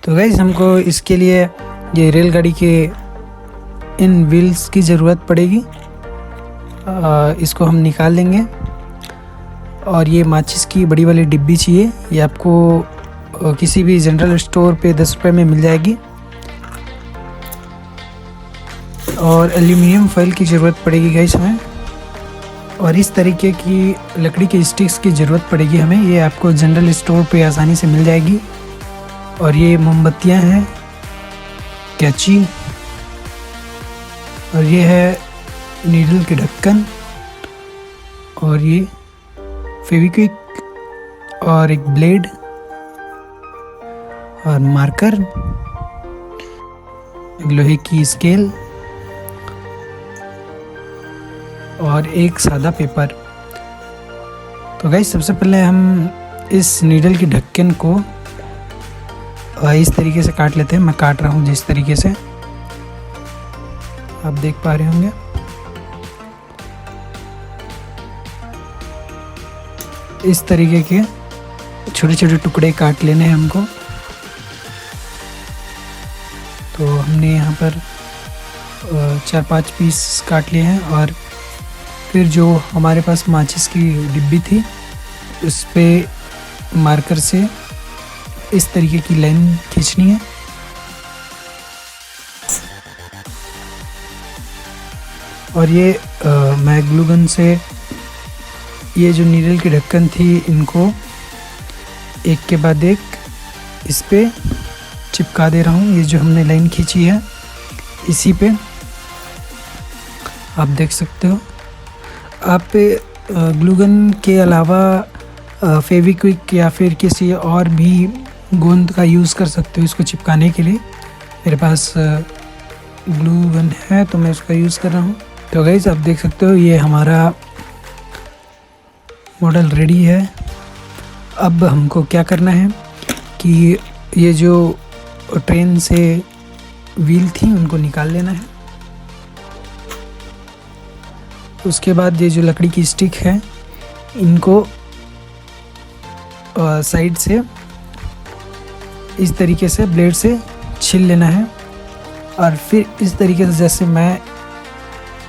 तो गाइस हमको इसके लिए ये रेलगाड़ी के इन व्हील्स की ज़रूरत पड़ेगी। इसको हम निकाल लेंगे। और ये माचिस की बड़ी वाली डिब्बी चाहिए। ये आपको किसी भी जनरल स्टोर पे 10 रुपये में मिल जाएगी। और एल्यूमिनियम फॉइल की ज़रूरत पड़ेगी गाइस हमें। और इस तरीके की लकड़ी के स्टिक्स की ज़रूरत पड़ेगी हमें। ये आपको जनरल स्टोर पे आसानी से मिल जाएगी। और ये मोमबत्तियाँ हैं, कैंची, और ये है नीडल के ढक्कन, और ये फेविक्विक, और एक ब्लेड, और मार्कर, लोहे की स्केल, और एक सादा पेपर। तो गाइस सबसे पहले हम इस नीडल के ढक्कन को इस तरीके से काट लेते हैं। मैं काट रहा हूँ जिस तरीके से आप देख पा रहे होंगे। इस तरीके के छोटे छोटे टुकड़े काट लेने हैं हमको। तो हमने यहाँ पर 4-5 पीस काट लिए हैं। और फिर जो हमारे पास माचिस की डिब्बी थी उस पे मार्कर से इस तरीके की लाइन खींचनी है। और ये मैं ग्लू गन से ये जो नीडल की ढक्कन थी इनको एक के बाद एक इस पे चिपका दे रहा हूँ। ये जो हमने लाइन खींची है इसी पे आप देख सकते हो। आप ग्लू गन के अलावा फेविक्विक या फिर किसी और भी गोंद का यूज़ कर सकते हो इसको चिपकाने के लिए। मेरे पास ग्लू गन है तो मैं उसका यूज़ कर रहा हूँ। तो गाइस आप देख सकते हो ये हमारा मॉडल रेडी है। अब हमको क्या करना है कि ये जो ट्रेन से व्हील थी उनको निकाल लेना है। उसके बाद ये जो लकड़ी की स्टिक है इनको साइड से इस तरीके से ब्लेड से छील लेना है। और फिर इस तरीके से जैसे मैं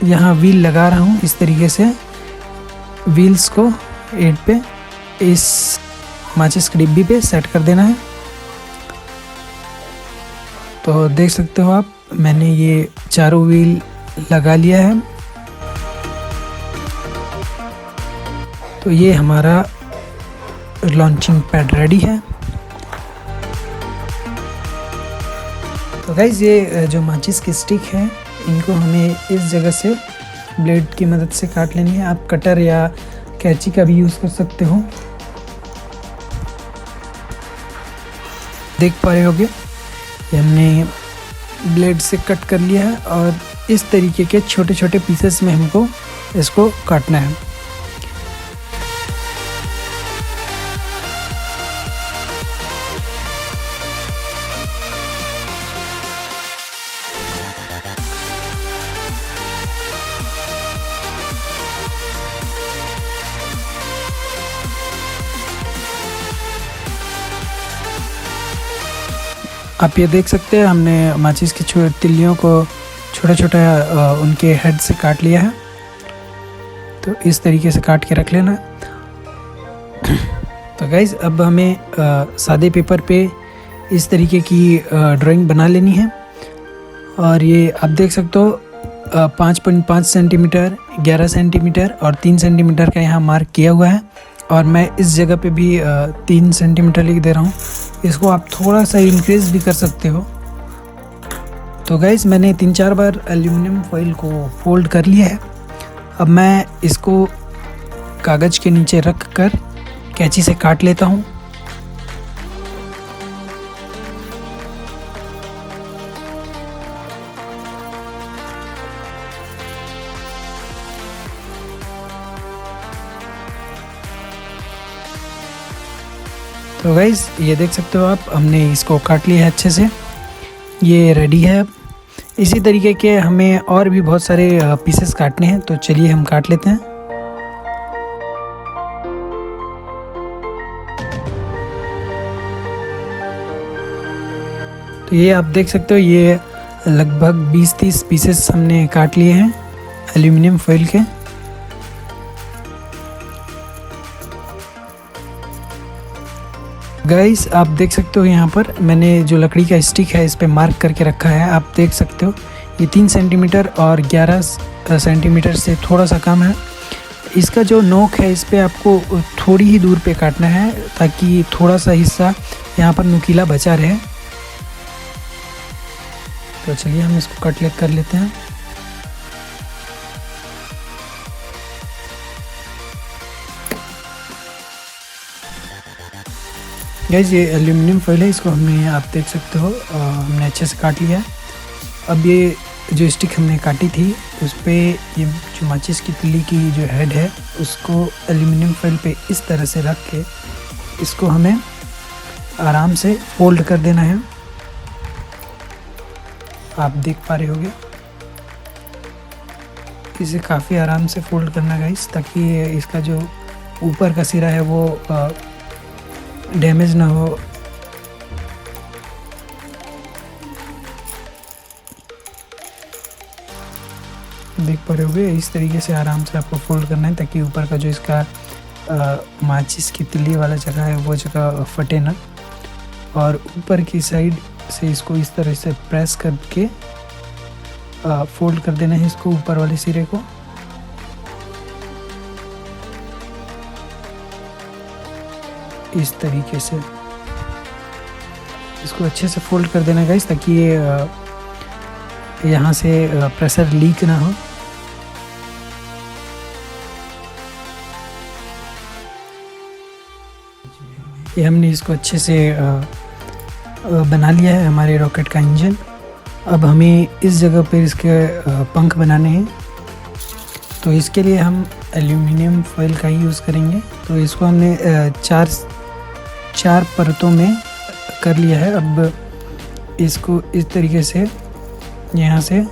यहाँ व्हील लगा रहा हूँ इस तरीके से व्हील्स को एंड पे इस माचिस की डिब्बी पे सेट कर देना है। तो देख सकते हो आप मैंने ये चारों व्हील लगा लिया है। तो ये हमारा लॉन्चिंग पैड रेडी है। तो गाइज ये जो माचिस की स्टिक है इनको हमें इस जगह से ब्लेड की मदद से काट लेनी है। आप कटर या कैंची का भी यूज़ कर सकते हो। देख पा रहे होगे ये हमने ब्लेड से कट कर लिया है। और इस तरीके के छोटे छोटे पीसेस में हमको इसको काटना है। आप ये देख सकते हैं हमने माचिस की तिल्लियों को छोटा छोटा उनके हेड से काट लिया है। तो इस तरीके से काट के रख लेना। तो गाइज अब हमें सादे पेपर पे इस तरीके की ड्राइंग बना लेनी है। और ये आप देख सकते हो 5.5 सेंटीमीटर, 11 सेंटीमीटर और 3 सेंटीमीटर का यहाँ मार्क किया हुआ है। और मैं इस जगह पे भी 3 सेंटीमीटर लिख दे रहा हूँ। इसको आप थोड़ा सा इंक्रीज भी कर सकते हो। तो गाइस मैंने 3-4 बार एल्यूमिनियम फॉइल को फोल्ड कर लिया है। अब मैं इसको कागज़ के नीचे रख कर कैंची से काट लेता हूँ। तो गाइज़ ये देख सकते हो आप हमने इसको काट लिया है अच्छे से। ये रेडी है। इसी तरीके के हमें और भी बहुत सारे पीसेस काटने हैं। तो चलिए हम काट लेते हैं। तो ये आप देख सकते हो, ये लगभग 20-30 पीसेस हमने काट लिए हैं एल्यूमिनियम फॉइल के। गाइस आप देख सकते हो यहाँ पर मैंने जो लकड़ी का स्टिक है इस पे मार्क करके रखा है। आप देख सकते हो ये 3 सेंटीमीटर और 11 सेंटीमीटर से थोड़ा सा कम है। इसका जो नोक है इस पे आपको थोड़ी ही दूर पे काटना है ताकि थोड़ा सा हिस्सा यहाँ पर नुकीला बचा रहे। तो चलिए हम इसको कट कर लेते हैं। गाइस ये एल्यूमिनियम फॉइल है, इसको हमने आप देख सकते हो हमने अच्छे से काट लिया। अब ये जो स्टिक हमने काटी थी उस पर ये जो माचिस की तिल्ली की जो हेड है उसको एल्यूमिनियम फॉइल पे इस तरह से रख के इसको हमें आराम से फोल्ड कर देना है। आप देख पा रहे होगे इसे काफ़ी आराम से फोल्ड करना गाइस, ताकि इसका जो ऊपर का सिरा है वो डैमेज ना हो। देख पा रहे होगे इस तरीके से आराम से आपको फोल्ड करना है ताकि ऊपर का जो इसका माचिस की तिल्ली वाला जगह है वो जगह फटे ना। और ऊपर की साइड से इसको इस तरह से प्रेस करके फोल्ड कर देना है इसको ऊपर वाले सिरे को। इस तरीके से इसको अच्छे से फोल्ड कर देना गाइस ताकि ये यहाँ से प्रेशर लीक ना हो। ये हमने इसको अच्छे से बना लिया है हमारे रॉकेट का इंजन। अब हमें इस जगह पर इसके पंख बनाने हैं, तो इसके लिए हम एल्यूमिनियम फॉइल का ही यूज़ करेंगे। तो इसको हमने चार परतों में कर लिया है। अब इसको इस तरीके से यहाँ से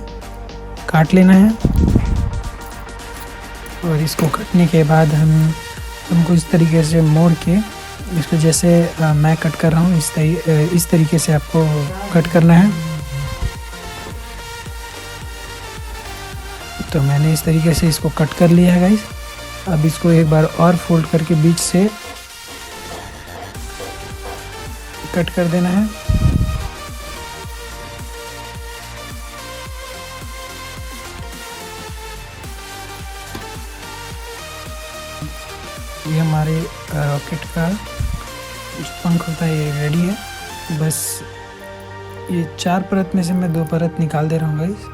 काट लेना है और इसको काटने के बाद हमको इस तरीके से मोड़ के इसको जैसे मैं कट कर रहा हूँ इस तरीके से आपको कट करना है। तो मैंने इस तरीके से इसको कट कर लिया है गाइस। अब इसको एक बार और फोल्ड करके बीच से कट कर देना है। ये हमारे रॉकेट का जो पंख होता है ये रेडी है। बस ये 4 परत में से मैं 2 परत निकाल दे रहा हूँ गाइस।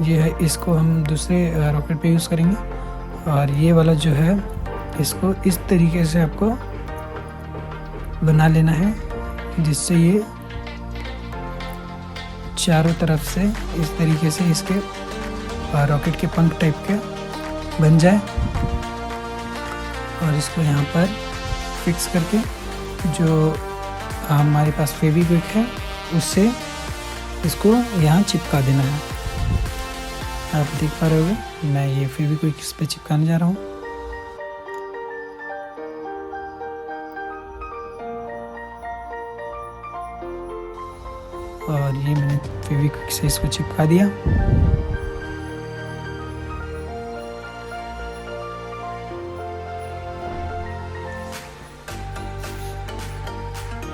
ये है इसको हम दूसरे रॉकेट पे यूज़ करेंगे। और ये वाला जो है इसको इस तरीके से आपको बना लेना है जिससे ये चारों तरफ से इस तरीके से इसके रॉकेट के पंख टाइप के बन जाए। और इसको यहाँ पर फिक्स करके जो हमारे पास फेविक्विक है उससे इसको यहाँ चिपका देना है। आप देख पा रहे होगे मैं ये फेविक्विक इस पे चिपकाने जा रहा हूँ। और ये मैंने फेविक्विक से इसको चिपका दिया।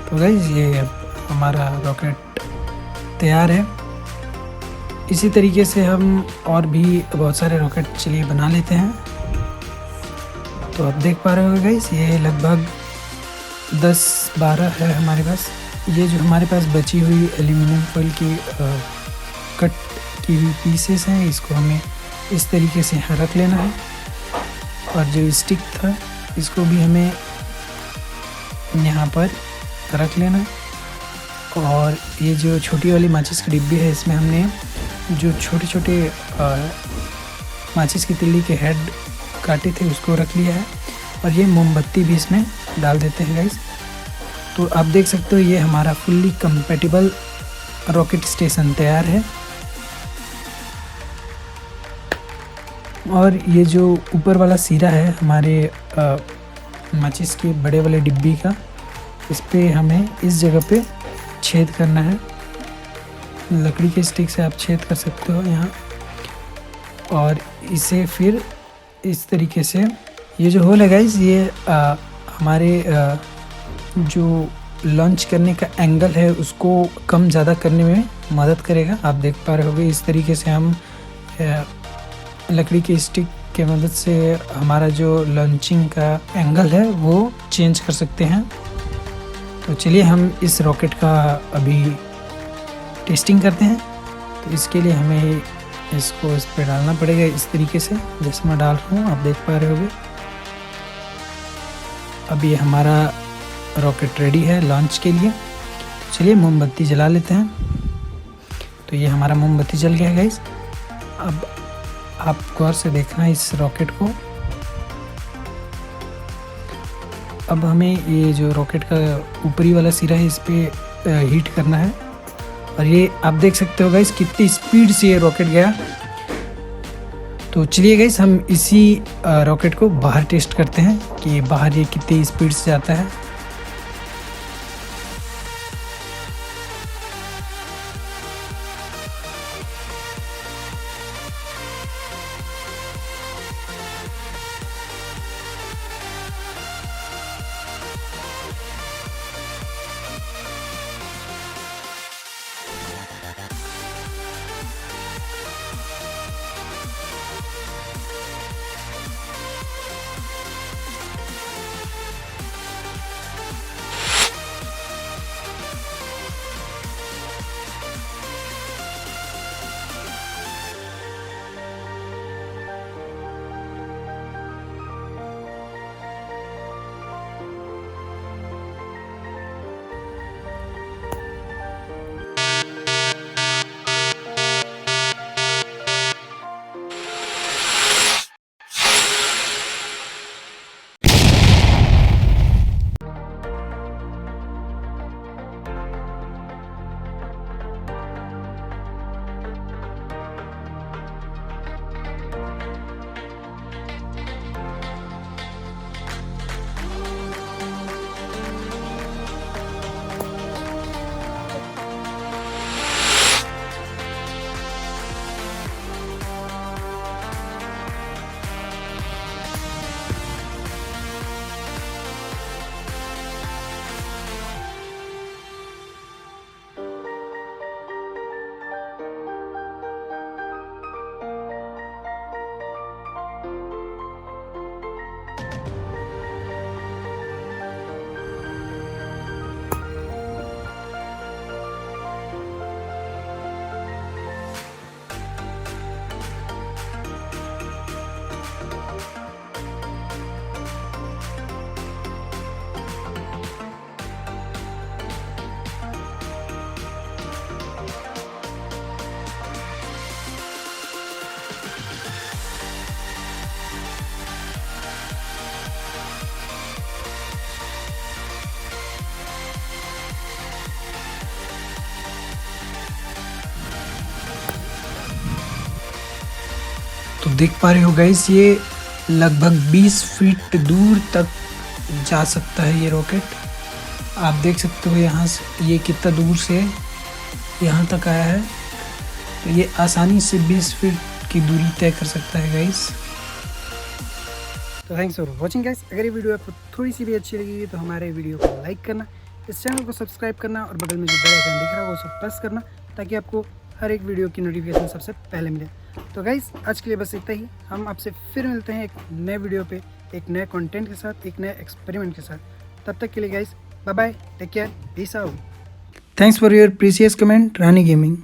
तो गाइस ये हमारा रॉकेट तैयार है। इसी तरीके से हम और भी बहुत सारे रॉकेट चलिए बना लेते हैं। तो आप देख पा रहे हो गाइस ये लगभग 10-12 है हमारे पास। ये जो हमारे पास बची हुई एल्यूमिनियम फॉइल की कट की हुई पीसेस हैं इसको हमें इस तरीके से यहाँ रख लेना है। और जो स्टिक था इसको भी हमें यहाँ पर रख लेना है। और ये जो छोटी वाली माचिस की डिब्बी है इसमें हमने जो छोटे छोटे माचिस की तिल्ली के हेड काटे थे उसको रख लिया है। और ये मोमबत्ती भी इसमें डाल देते हैं गाइस। तो आप देख सकते हो ये हमारा फुल्ली कंपैटिबल रॉकेट स्टेशन तैयार है। और ये जो ऊपर वाला सिरा है हमारे माचिस के बड़े वाले डिब्बी का इस पे हमें इस जगह पे छेद करना है। लकड़ी के स्टिक से आप छेद कर सकते हो यहाँ, और इसे फिर इस तरीके से, ये जो होल है गाइस ये हमारे जो लॉन्च करने का एंगल है उसको कम ज़्यादा करने में मदद करेगा। आप देख पा रहे होंगे इस तरीके से हम लकड़ी के स्टिक के मदद से हमारा जो लॉन्चिंग का एंगल है वो चेंज कर सकते हैं। तो चलिए हम इस रॉकेट का अभी टेस्टिंग करते हैं। तो इसके लिए हमें इसको इस पर डालना पड़ेगा इस तरीके से, जैसे मैं डाल रहा हूँ आप देख पा रहे होंगे। अब ये हमारा रॉकेट रेडी है लॉन्च के लिए। तो चलिए मोमबत्ती जला लेते हैं। तो ये हमारा मोमबत्ती जल गया है गाइस। अब आप गौर से देखना इस रॉकेट को। अब हमें ये जो रॉकेट का ऊपरी वाला सिरा है इस पे हीट करना है, और ये आप देख सकते हो गाइस कितनी स्पीड से ये रॉकेट गया। तो चलिए गाइस हम इसी रॉकेट को बाहर टेस्ट करते हैं कि बाहर ये कितनी स्पीड से जाता है। तो देख पा रहे हो गाइस ये लगभग 20 फीट दूर तक जा सकता है ये रॉकेट। आप देख सकते हो यहाँ से ये कितना दूर से यहाँ तक आया है। तो ये आसानी से 20 फीट की दूरी तय कर सकता है गाइस। तो थैंक्स फॉर वॉचिंग गाइस। अगर ये वीडियो आपको थोड़ी सी भी अच्छी लगी तो हमारे वीडियो को लाइक करना, इस चैनल को सब्सक्राइब करना और बगल में जो बेल आइकन दिख रहा है वो सब प्रेस करना, ताकि आपको हर एक वीडियो की नोटिफिकेशन सबसे पहले मिले। तो गाइस आज के लिए बस इतना ही। हम आपसे फिर मिलते हैं एक नए वीडियो पे, एक नए कंटेंट के साथ, एक नए एक्सपेरिमेंट के साथ। तब तक के लिए guys bye bye, take care, peace out. Thanks for your precious comment, Rani gaming.